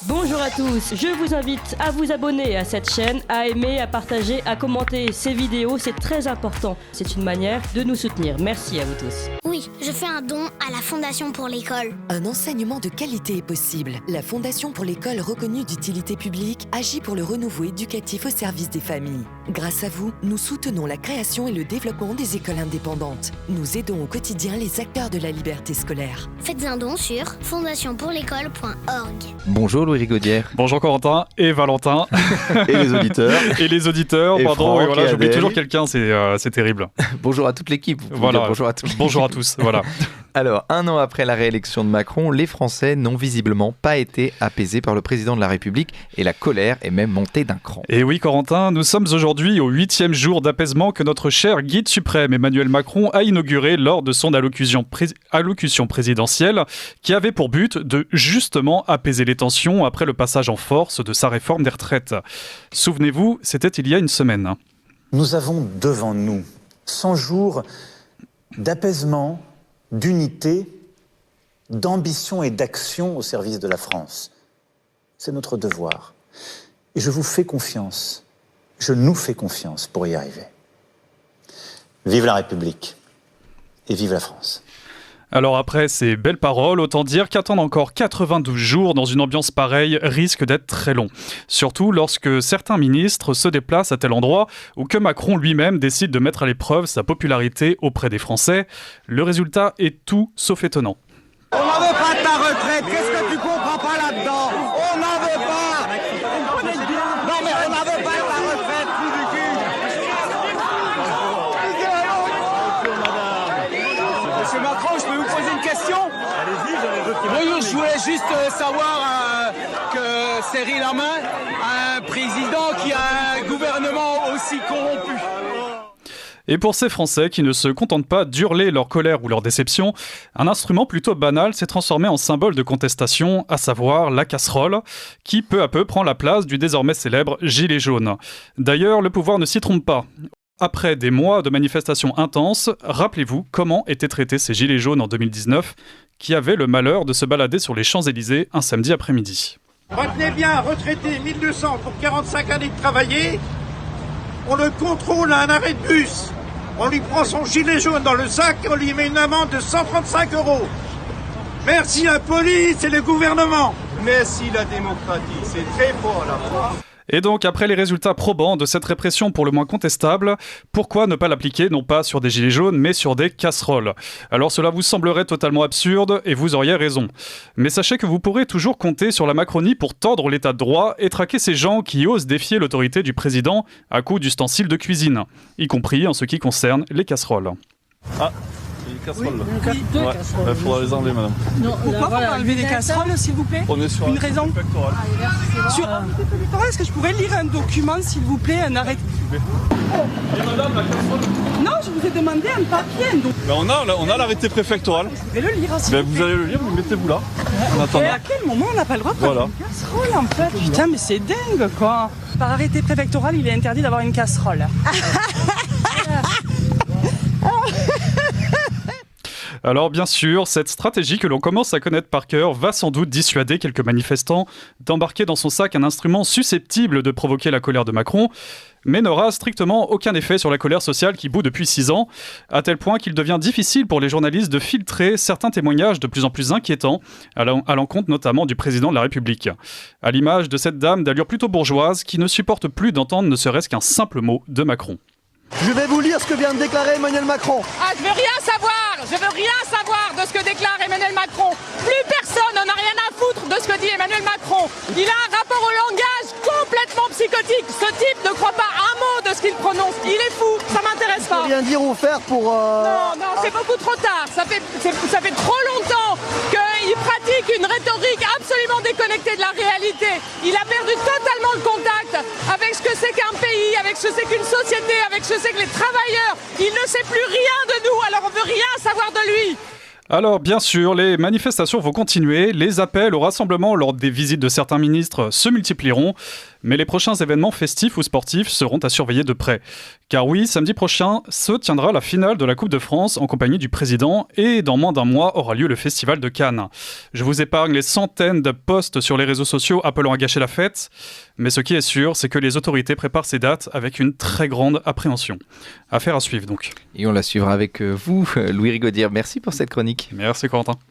Bonjour à tous, je vous invite à vous abonner à cette chaîne, à aimer, à partager, à commenter ces vidéos, c'est très important. C'est une manière de nous soutenir. Merci à vous tous. Oui, je fais un don à la Fondation pour l'école. Un enseignement de qualité est possible. La Fondation pour l'école reconnue d'utilité publique agit pour le renouveau éducatif au service des familles. Grâce à vous, nous soutenons la création et le développement des écoles indépendantes. Nous aidons au quotidien les acteurs de la liberté scolaire. Faites un don sur fondationpourlécole.org. Bonjour Louis Rigaudière. Bonjour Corentin et Valentin. Et les auditeurs. Et les auditeurs, et pardon. Franck Et voilà, et j'oublie Adèle. toujours quelqu'un, c'est terrible. Bonjour à toute l'équipe. Voilà. Bonjour à tous. Bonjour à tous, voilà. Alors, 1 an après la réélection de Macron, les Français n'ont visiblement pas été apaisés par le président de la République et la colère est même montée d'un cran. Et oui Corentin, nous sommes aujourd'hui au 8e jour d'apaisement que notre cher guide suprême Emmanuel Macron a inauguré lors de son allocution présidentielle qui avait pour but de justement apaiser les tensions après le passage en force de sa réforme des retraites. Souvenez-vous, c'était il y a une semaine. Nous avons devant nous 100 jours d'apaisement, d'unité, d'ambition et d'action au service de la France. C'est notre devoir. Et je vous fais confiance, je nous fais confiance pour y arriver. Vive la République et vive la France. Alors après ces belles paroles, autant dire qu'attendre encore 92 jours dans une ambiance pareille risque d'être très long. Surtout lorsque certains ministres se déplacent à tel endroit ou que Macron lui-même décide de mettre à l'épreuve sa popularité auprès des Français. Le résultat est tout sauf étonnant. On n'en veut pas de ta retraite, qu'est-ce que tu comprends pas là-dedans? On n'en veut pas. Non mais on n'en veut pas de ta retraite, fou du cul. Monsieur Macron, je peux vous poser une question? Allez-y, j'en ai d'autres. Oui, je voulais juste savoir que Cyril Hanouna a un président qui a un gouvernement aussi corrompu. Et pour ces Français qui ne se contentent pas d'hurler leur colère ou leur déception, un instrument plutôt banal s'est transformé en symbole de contestation, à savoir la casserole, qui peu à peu prend la place du désormais célèbre gilet jaune. D'ailleurs, le pouvoir ne s'y trompe pas. Après des mois de manifestations intenses, rappelez-vous comment étaient traités ces gilets jaunes en 2019, qui avaient le malheur de se balader sur les Champs-Élysées un samedi après-midi. Retenez bien, retraité 1200 pour 45 années de travailler, on le contrôle à un arrêt de bus. On lui prend son gilet jaune dans le sac et on lui met une amende de 135 €. Merci la police et le gouvernement. Merci la démocratie, c'est très fort la France. Et donc, après les résultats probants de cette répression pour le moins contestable, pourquoi ne pas l'appliquer non pas sur des gilets jaunes, mais sur des casseroles? Alors cela vous semblerait totalement absurde, et vous auriez raison. Mais sachez que vous pourrez toujours compter sur la Macronie pour tordre l'état de droit et traquer ces gens qui osent défier l'autorité du président à coups d'ustensiles de cuisine, y compris en ce qui concerne les casseroles. Ah, il y a des casseroles là. Oui, deux casseroles. Il faudra les enlever, madame. Non, pourquoi vous enlever des casseroles, s'il vous plaît? On est sur une raison pectorale. Sur est-ce que je pourrais lire un document, s'il vous plaît, un arrêt? Et madame, la casserole. Non, je vous ai demandé un papier. Donc... Ben on a l'arrêté préfectoral. Je vais le lire. Ben vous allez le lire, vous mettez-vous là. Et à quel moment on n'a pas le droit de prendre une casserole en fait? Putain, mais c'est dingue quoi. Par arrêté préfectoral, il est interdit d'avoir une casserole. Alors bien sûr, cette stratégie que l'on commence à connaître par cœur va sans doute dissuader quelques manifestants d'embarquer dans son sac un instrument susceptible de provoquer la colère de Macron, mais n'aura strictement aucun effet sur la colère sociale qui bout depuis 6 ans, à tel point qu'il devient difficile pour les journalistes de filtrer certains témoignages de plus en plus inquiétants, à l'encontre notamment du président de la République. À l'image de cette dame d'allure plutôt bourgeoise qui ne supporte plus d'entendre ne serait-ce qu'un simple mot de Macron. Je vais vous lire ce que vient de déclarer Emmanuel Macron. Ah, je veux rien savoir de ce que déclare Emmanuel Macron. Plus personne n'en a rien à foutre de ce que dit Emmanuel Macron. Il a un rapport au langage complètement psychotique. Ce type ne croit pas un mot de ce qu'il prononce. Il est fou, ça m'intéresse pas. Rien dire ou faire pour... Non, c'est beaucoup trop tard. Ça fait trop longtemps qu'il pratique une rhétorique absolument déconnectée de la réalité. Il a perdu totalement le contact avec ce que c'est qu'un pays, avec ce que c'est qu'une société, avec ce que c'est que les travailleurs. Il ne sait plus rien de nous, alors on veut rien savoir de lui. Alors bien sûr, les manifestations vont continuer, les appels au rassemblement lors des visites de certains ministres se multiplieront, mais les prochains événements festifs ou sportifs seront à surveiller de près. Car oui, samedi prochain se tiendra la finale de la Coupe de France en compagnie du président et dans moins d'un mois aura lieu le Festival de Cannes. Je vous épargne les centaines de posts sur les réseaux sociaux appelant à gâcher la fête, mais ce qui est sûr, c'est que les autorités préparent ces dates avec une très grande appréhension. Affaire à suivre donc. Et on la suivra avec vous, Louis Rigaudière. Merci pour cette chronique. Merci Corentin.